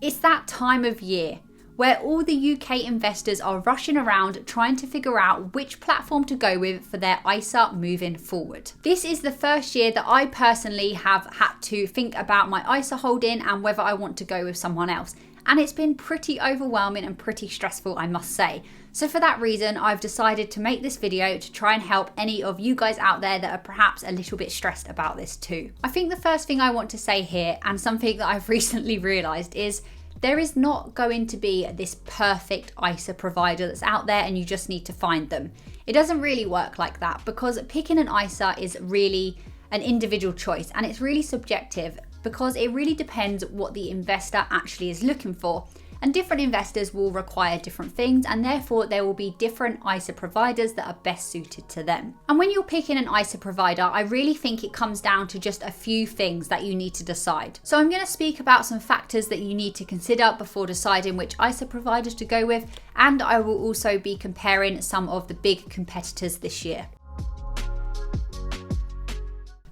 It's that time of year where all the UK investors are rushing around trying to figure out which platform to go with for their ISA moving forward. This is the first year that I personally have had to think about my ISA holding and whether I want to go with someone else. And it's been pretty overwhelming and pretty stressful, I must say. So for that reason, I've decided to make this video to try and help any of you guys out there that are perhaps a little bit stressed about this too. I think the first thing I want to say here, and something that I've recently realised, is there is not going to be this perfect ISA provider that's out there and you just need to find them. It doesn't really work like that, because picking an ISA is really an individual choice and it's really subjective, because it really depends what the investor actually is looking for. And different investors will require different things, and therefore there will be different ISA providers that are best suited to them. And when you're picking an ISA provider, I really think it comes down to just a few things that you need to decide. So I'm going to speak about some factors that you need to consider before deciding which ISA providers to go with, and I will also be comparing some of the big competitors this year.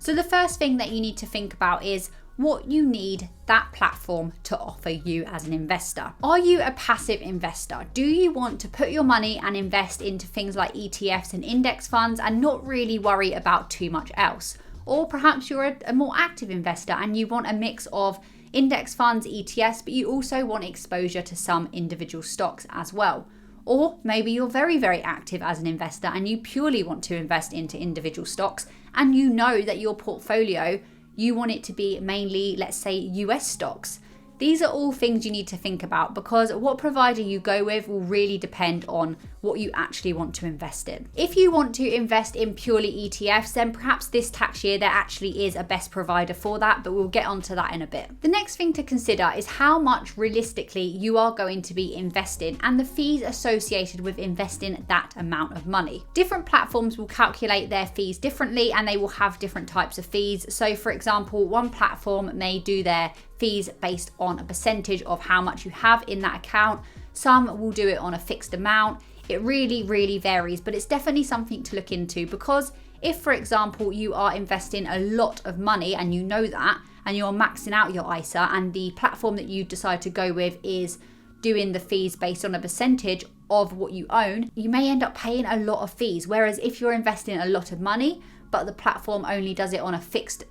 So the first thing that you need to think about is what you need that platform to offer you as an investor. Are you a passive investor? Do you want to put your money and invest into things like ETFs and index funds and not really worry about too much else? Or perhaps you're a more active investor and you want a mix of index funds, ETFs, but you also want exposure to some individual stocks as well. Or maybe you're very, very active as an investor and you purely want to invest into individual stocks, and you know that your portfolio, you want it to be mainly, let's say, US stocks. These are all things you need to think about, because what provider you go with will really depend on what you actually want to invest in. If you want to invest in purely ETFs, then perhaps this tax year there actually is a best provider for that, but we'll get onto that in a bit. The next thing to consider is how much realistically you are going to be investing and the fees associated with investing that amount of money. Different platforms will calculate their fees differently and they will have different types of fees. So for example, one platform may do their fees based on a percentage of how much you have in that account. Some will do it on a fixed amount. It really, really varies, but it's definitely something to look into, because if, for example, you are investing a lot of money and you know that, and you're maxing out your ISA, and the platform that you decide to go with is doing the fees based on a percentage of what you own, you may end up paying a lot of fees. Whereas if you're investing a lot of money, but the platform only does it on a fixed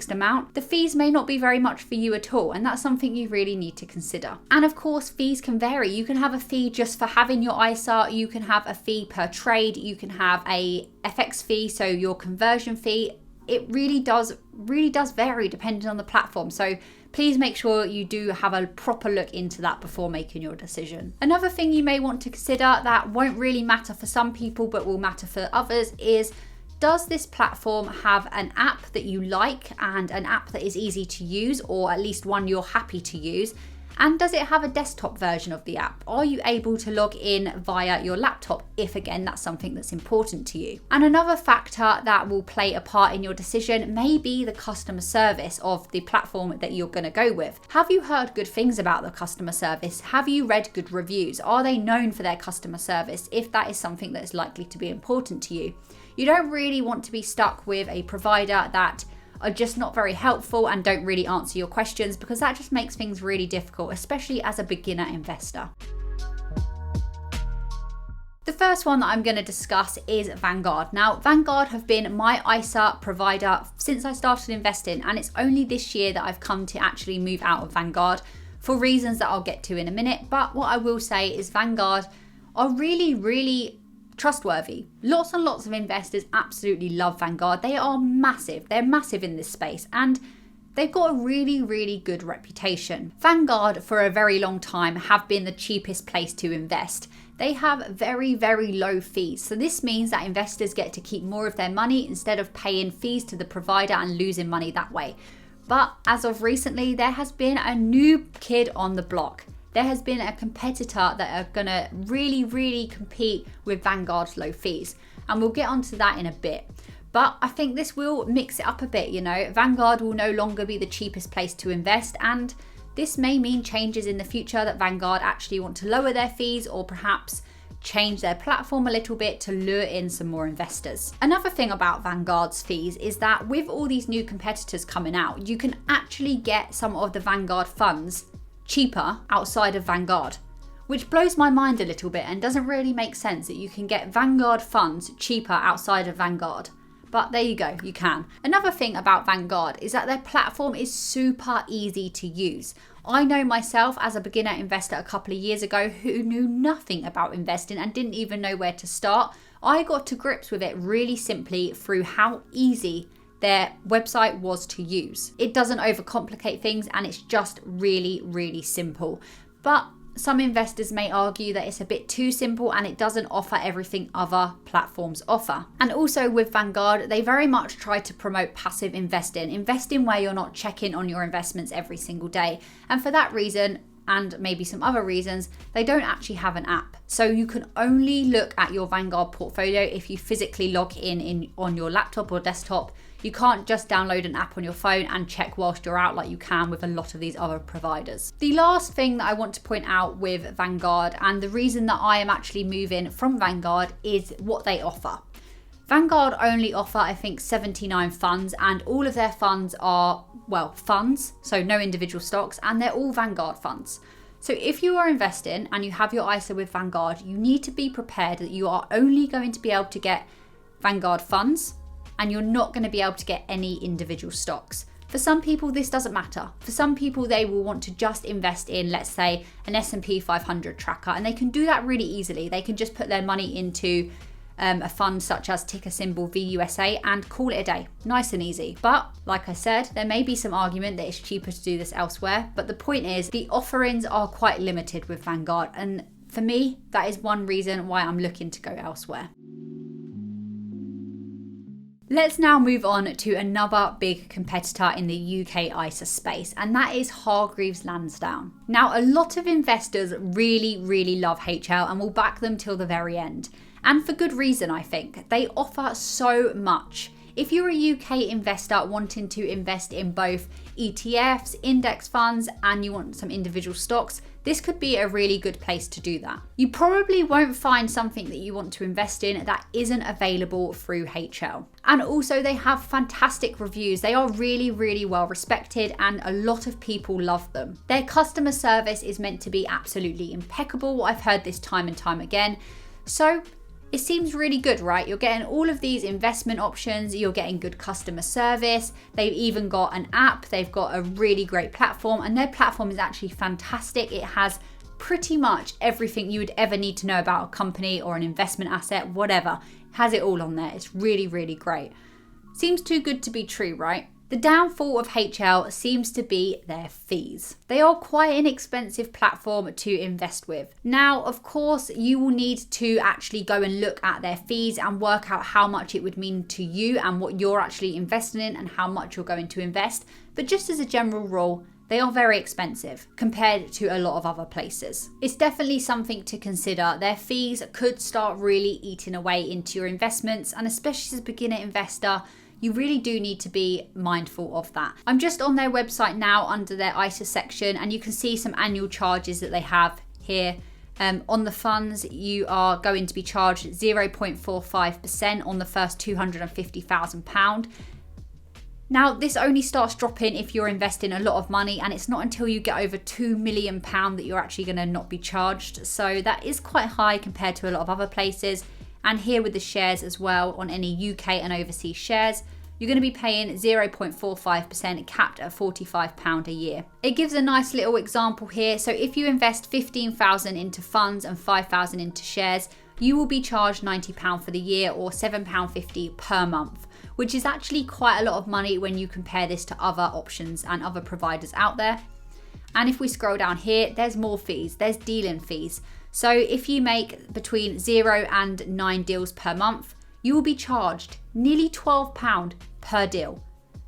amount, the fees may not be very much for you at all, and that's something you really need to consider. And of course, fees can vary. You can have a fee just for having your ISA, you can have a fee per trade, you can have a FX fee, so your conversion fee. It really does vary depending on the platform. So please make sure you do have a proper look into that before making your decision. Another thing you may want to consider that won't really matter for some people but will matter for others is, does this platform have an app that you like and an app that is easy to use, or at least one you're happy to use? And does it have a desktop version of the app? Are you able to log in via your laptop, if again that's something that's important to you? And another factor that will play a part in your decision may be the customer service of the platform that you're going to go with. Have you heard good things about the customer service? Have you read good reviews? Are they known for their customer service, if that is something that is likely to be important to you? You don't really want to be stuck with a provider that are just not very helpful and don't really answer your questions, because that just makes things really difficult, especially as a beginner investor. The first one that I'm going to discuss is Vanguard. Now, Vanguard have been my ISA provider since I started investing, and it's only this year that I've come to actually move out of Vanguard for reasons that I'll get to in a minute. But what I will say is Vanguard are really, really trustworthy. Lots and lots of investors absolutely love Vanguard. They are massive. They're massive in this space, and they've got a really, really good reputation. Vanguard for a very long time have been the cheapest place to invest. They have very, very low fees. So this means that investors get to keep more of their money instead of paying fees to the provider and losing money that way. But as of recently, there has been a new kid on the block. There has been a competitor that are going to really, really compete with Vanguard's low fees. And we'll get onto that in a bit. But I think this will mix it up a bit, you know. Vanguard will no longer be the cheapest place to invest, and this may mean changes in the future that Vanguard actually want to lower their fees or perhaps change their platform a little bit to lure in some more investors. Another thing about Vanguard's fees is that with all these new competitors coming out, you can actually get some of the Vanguard funds cheaper outside of Vanguard, which blows my mind a little bit and doesn't really make sense that you can get Vanguard funds cheaper outside of Vanguard. But there you go, you can. Another thing about Vanguard is that their platform is super easy to use. I know myself as a beginner investor a couple of years ago who knew nothing about investing and didn't even know where to start. I got to grips with it really simply through how easy their website was to use. It doesn't overcomplicate things and it's just really, really simple. But some investors may argue that it's a bit too simple and it doesn't offer everything other platforms offer. And also with Vanguard, they very much try to promote passive investing where you're not checking on your investments every single day. And for that reason, and maybe some other reasons, they don't actually have an app. So you can only look at your Vanguard portfolio if you physically log in on your laptop or desktop. You can't just download an app on your phone and check whilst you're out like you can with a lot of these other providers. The last thing that I want to point out with Vanguard, and the reason that I am actually moving from Vanguard, is what they offer. Vanguard only offer, I think, 79 funds, and all of their funds are, well, funds, so no individual stocks, and they're all Vanguard funds. So if you are investing and you have your ISA with Vanguard, you need to be prepared that you are only going to be able to get Vanguard funds, and you're not going to be able to get any individual stocks. For some people, this doesn't matter. For some people, they will want to just invest in, let's say, an S&P 500 tracker, and they can do that really easily. They can just put their money into a fund such as ticker symbol VUSA and call it a day. Nice and easy. But like I said, there may be some argument that it's cheaper to do this elsewhere. But the point is, the offerings are quite limited with Vanguard. And for me, that is one reason why I'm looking to go elsewhere. Let's now move on to another big competitor in the UK ISA space, and that is Hargreaves Landsdown. Now, a lot of investors really love HL and will back them till the very end. And for good reason, I think. They offer so much. If you're a UK investor wanting to invest in both ETFs, index funds, and you want some individual stocks, this could be a really good place to do that. You probably won't find something that you want to invest in that isn't available through HL. And also they have fantastic reviews. They are really well respected and a lot of people love them. Their customer service is meant to be absolutely impeccable. I've heard this time and time again. So it seems really good, right? You're getting all of these investment options, you're getting good customer service, they've even got an app, they've got a really great platform, and their platform is actually fantastic. It has pretty much everything you would ever need to know about a company or an investment asset, whatever. It has it all on there. It's really great. Seems too good to be true, right? The downfall of HL seems to be their fees. They are quite an expensive platform to invest with. Now, of course, you will need to actually go and look at their fees and work out how much it would mean to you and what you're actually investing in and how much you're going to invest. But just as a general rule, they are very expensive compared to a lot of other places. It's definitely something to consider. Their fees could start really eating away into your investments, and especially as a beginner investor, you really do need to be mindful of that. I'm just on their website now under their ISA section, and you can see some annual charges that they have here. On the funds, you are going to be charged 0.45% on the first £250,000. Now, this only starts dropping if you're investing a lot of money, and it's not until you get over £2 million that you're actually going to not be charged. So that is quite high compared to a lot of other places. And here with the shares as well, on any UK and overseas shares, you're going to be paying 0.45% capped at £45 a year. It gives a nice little example here. So if you invest $15,000 into funds and $5,000 into shares, you will be charged £90 for the year or £7.50 per month, which is actually quite a lot of money when you compare this to other options and other providers out there. And if we scroll down here, there's more fees. There's dealing fees. So if you make between 0 and 9 deals per month, you will be charged nearly £12 per deal.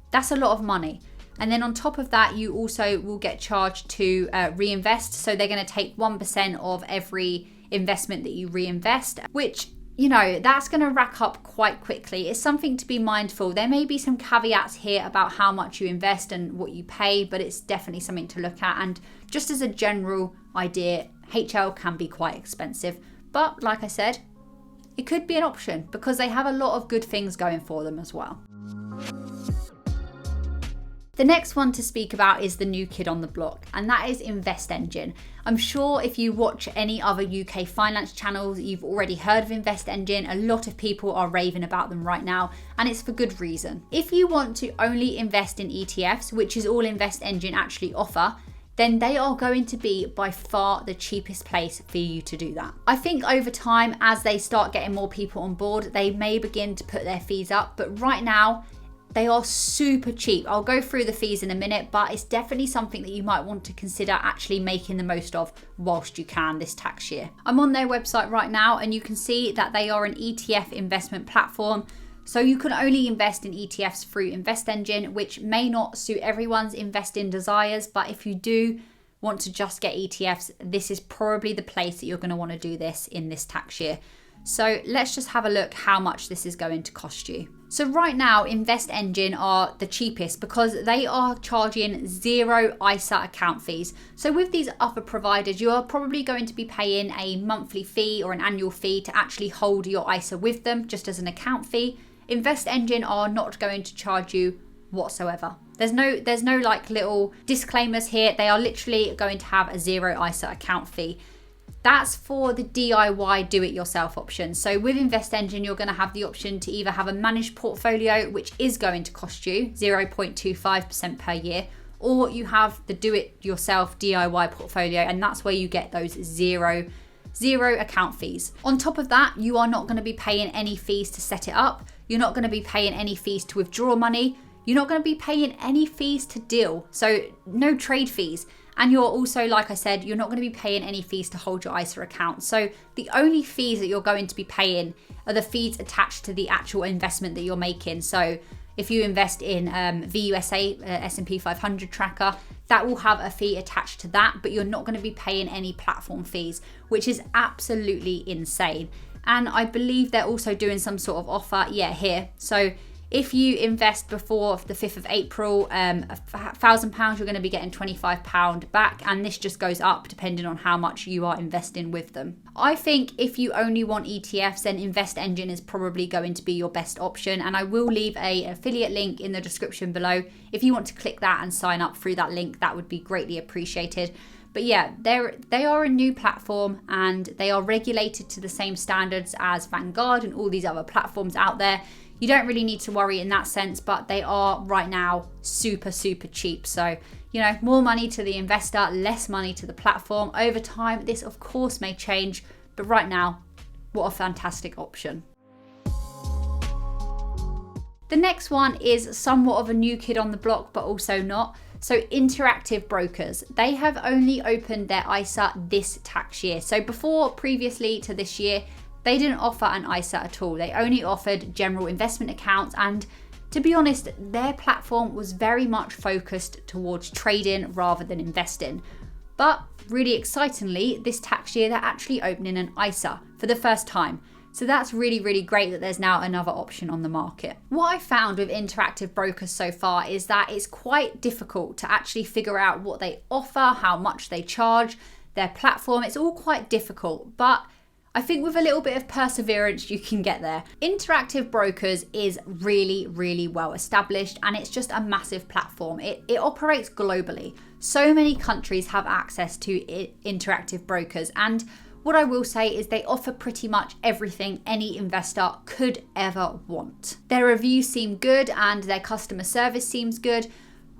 That's a lot of money. And then on top of that, you also will get charged to reinvest. So they're going to take 1% of every investment that you reinvest, which, you know, that's going to rack up quite quickly. It's something to be mindful. There may be some caveats here about how much you invest and what you pay, but it's definitely something to look at. And just as a general idea, HL can be quite expensive, but like I said, it could be an option because they have a lot of good things going for them as well. The next one to speak about is the new kid on the block, and that is Invest Engine. I'm sure if you watch any other UK finance channels, you've already heard of Invest Engine. A lot of people are raving about them right now, and it's for good reason. If you want to only invest in ETFs, which is all Invest Engine actually offer, then they are going to be by far the cheapest place for you to do that. I think over time, as they start getting more people on board, they may begin to put their fees up, but right now, they are super cheap. I'll go through the fees in a minute, but it's definitely something that you might want to consider actually making the most of whilst you can this tax year. I'm on their website right now, and you can see that they are an ETF investment platform. So you can only invest in ETFs through Invest Engine, which may not suit everyone's investing desires, but if you do want to just get ETFs, this is probably the place that you're going to want to do this in this tax year. So let's just have a look how much this is going to cost you. So right now, Invest Engine are the cheapest because they are charging 0 ISA account fees. So with these other providers, you are probably going to be paying a monthly fee or an annual fee to actually hold your ISA with them, just as an account fee. Invest Engine are not going to charge you whatsoever. There's no like little disclaimers here. They are literally going to have a 0 ISA account fee. That's for the DIY do-it-yourself option. So with Invest Engine, you're going to have the option to either have a managed portfolio, which is going to cost you 0.25% per year, or you have the do-it-yourself DIY portfolio, and that's where you get those zero account fees. On top of that, you are not going to be paying any fees to set it up. You're not going to be paying any fees to withdraw money. You're not going to be paying any fees to deal. So no trade fees. And you're also, like I said, you're not going to be paying any fees to hold your ISA account. So the only fees that you're going to be paying are the fees attached to the actual investment that you're making. So if you invest in VUSA, S&P 500 tracker, that will have a fee attached to that, but you're not going to be paying any platform fees, which is absolutely insane. And I believe they're also doing some sort of offer, here. So if you invest before the 5th of April, £1,000, you're going to be getting £25 back. And this just goes up depending on how much you are investing with them. I think if you only want ETFs, then Invest Engine is probably going to be your best option. And I will leave an affiliate link in the description below. If you want to click that and sign up through that link, that would be greatly appreciated. But yeah, they are a new platform and they are regulated to the same standards as Vanguard and all these other platforms out there. You don't really need to worry in that sense, but they are right now super cheap. So, more money to the investor, less money to the platform. Over time, this of course may change, but right now, what a fantastic option. The next one is somewhat of a new kid on the block, but also not. So Interactive Brokers, they have only opened their ISA this tax year. So previously to this year, they didn't offer an ISA at all. They only offered general investment accounts. And to be honest, their platform was very much focused towards trading rather than investing. But really excitingly, this tax year, they're actually opening an ISA for the first time. So that's really great that there's now another option on the market. What I found with Interactive Brokers so far is that it's quite difficult to actually figure out what they offer, how much they charge, their platform. It's all quite difficult, but I think with a little bit of perseverance, you can get there. Interactive Brokers is really well established, and it's just a massive platform. It operates globally. So many countries have access to Interactive Brokers, and what I will say is they offer pretty much everything any investor could ever want. Their reviews seem good and their customer service seems good,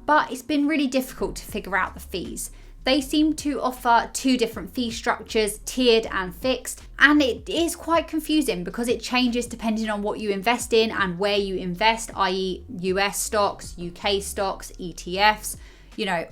but it's been really difficult to figure out the fees. They seem to offer 2 different fee structures, tiered and fixed, and it is quite confusing because it changes depending on what you invest in and where you invest, i.e. US stocks, UK stocks, ETFs.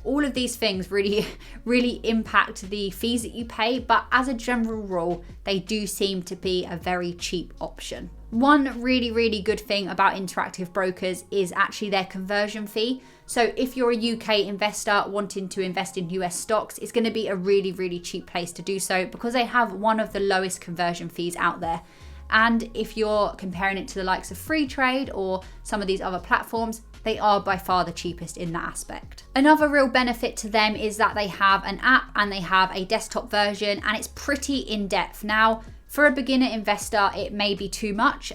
All of these things really impact the fees that you pay, but as a general rule, they do seem to be a very cheap option. One really good thing about Interactive Brokers is actually their conversion fee. So if you're a UK investor wanting to invest in US stocks, it's going to be a really cheap place to do so because they have one of the lowest conversion fees out there. And if you're comparing it to the likes of Freetrade or some of these other platforms, they are by far the cheapest in that aspect. Another real benefit to them is that they have an app and they have a desktop version, and it's pretty in-depth. Now, for a beginner investor, it may be too much.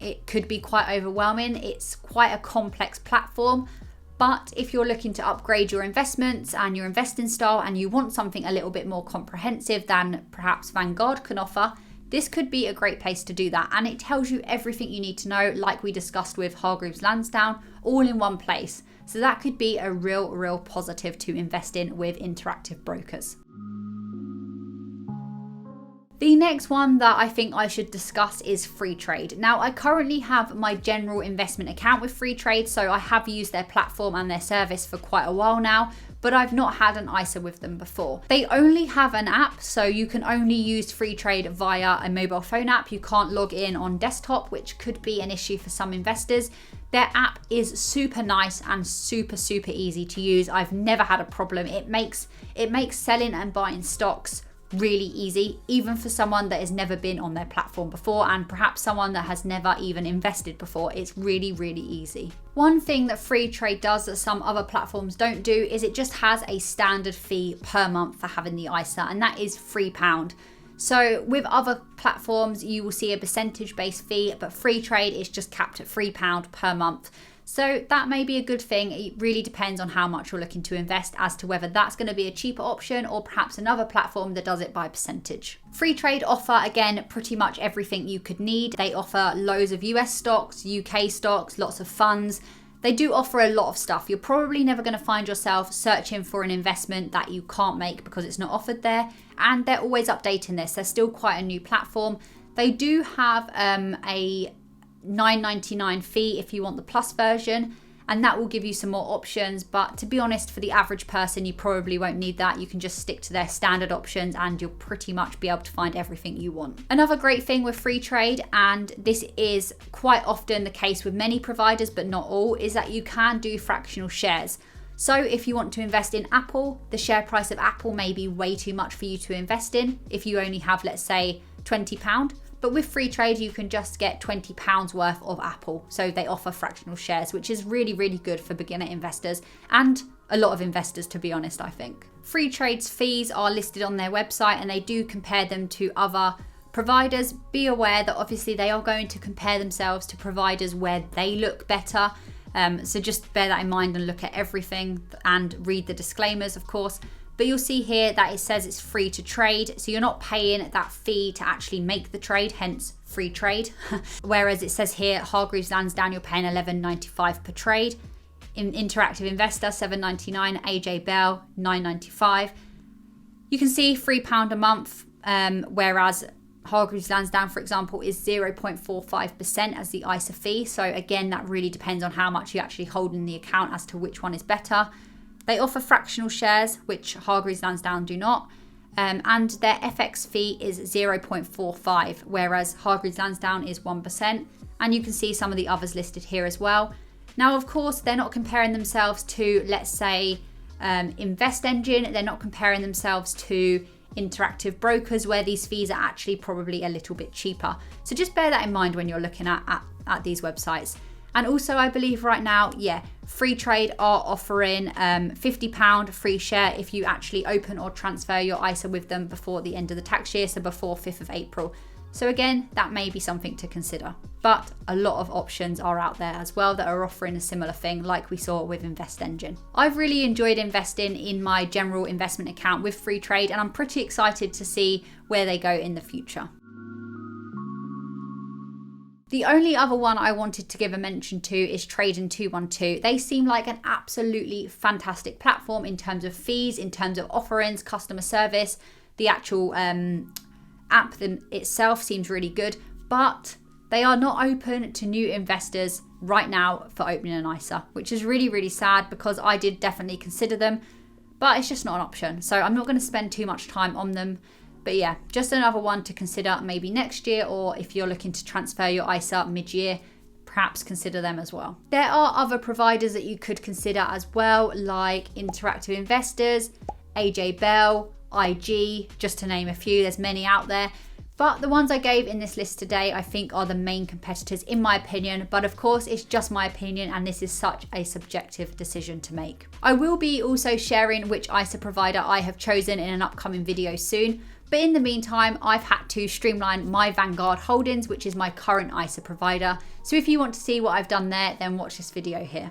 It could be quite overwhelming. It's quite a complex platform, But if you're looking to upgrade your investments and your investing style and you want something a little bit more comprehensive than perhaps Vanguard can offer, this could be a great place to do that. And it tells you everything you need to know, like we discussed with Hargreaves Landsdown, all in one place. So that could be a real positive to invest in with interactive brokers. The next one that I think I should discuss is Freetrade. Now, I currently have my general investment account with Freetrade, so I have used their platform and their service for quite a while now, but I've not had an ISA with them before. They only have an app, so you can only use Freetrade via a mobile phone app. You can't log in on desktop, which could be an issue for some investors. Their app is super nice and super easy to use. I've never had a problem. It makes selling and buying stocks really easy, even for someone that has never been on their platform before and perhaps someone that has never even invested before. It's really easy. One thing that Freetrade does that some other platforms don't do is it just has a standard fee per month for having the ISA, and that is £3. So with other platforms you will see a percentage based fee, but Freetrade is just capped at £3 per month. So that may be a good thing. It really depends on how much you're looking to invest as to whether that's going to be a cheaper option or perhaps another platform that does it by percentage. Freetrade offer, again, pretty much everything you could need. They offer loads of US stocks, UK stocks, lots of funds. They do offer a lot of stuff. You're probably never going to find yourself searching for an investment that you can't make because it's not offered there. And they're always updating this. They're still quite a new platform. They do have a $9.99 fee if you want the plus version, and that will give you some more options, but to be honest, for the average person you probably won't need that. You can just stick to their standard options and you'll pretty much be able to find everything you want. Another great thing with Freetrade, and this is quite often the case with many providers but not all, is that you can do fractional shares. So if you want to invest in Apple, the share price of Apple may be way too much for you to invest in if you only have, let's say, £20. But with Freetrade, you can just get £20 worth of Apple. So they offer fractional shares, which is really good for beginner investors and a lot of investors, to be honest, I think. Freetrade's fees are listed on their website and they do compare them to other providers. Be aware that obviously they are going to compare themselves to providers where they look better. So just bear that in mind and look at everything and read the disclaimers, of course. But you'll see here that it says it's free to trade. So you're not paying that fee to actually make the trade, hence free trade. Whereas it says here, Hargreaves Landsdown, you're paying $11.95 per trade. In Interactive Investor, $7.99. AJ Bell, $9.95. You can see £3 a month, whereas Hargreaves Landsdown, for example, is 0.45% as the ISA fee. So again, that really depends on how much you actually hold in the account as to which one is better. They offer fractional shares, which Hargreaves Landsdown do not, and their FX fee is 0.45, whereas Hargreaves Landsdown is 1%, and you can see some of the others listed here as well. Now, of course, they're not comparing themselves to, let's say, Invest Engine. They're not comparing themselves to interactive brokers, where these fees are actually probably a little bit cheaper. So just bear that in mind when you're looking at these websites. And also, I believe right now, Freetrade are offering £50 free share if you actually open or transfer your ISA with them before the end of the tax year, so before 5th of April. So again, that may be something to consider. But a lot of options are out there as well that are offering a similar thing, like we saw with Invest Engine. I've really enjoyed investing in my general investment account with Freetrade, and I'm pretty excited to see where they go in the future. The only other one I wanted to give a mention to is TradeIn 212. They seem like an absolutely fantastic platform in terms of fees, in terms of offerings, customer service. The actual app itself seems really good, but they are not open to new investors right now for opening an ISA, which is really sad because I did definitely consider them, but it's just not an option. So I'm not going to spend too much time on them. But yeah, just another one to consider maybe next year, or if you're looking to transfer your ISA mid-year, perhaps consider them as well. There are other providers that you could consider as well, like Interactive Investors, AJ Bell, IG, just to name a few. There's many out there. But the ones I gave in this list today, I think are the main competitors in my opinion. But of course, it's just my opinion and this is such a subjective decision to make. I will be also sharing which ISA provider I have chosen in an upcoming video soon. But in the meantime, I've had to streamline my Vanguard holdings, which is my current ISA provider. So if you want to see what I've done there, then watch this video here.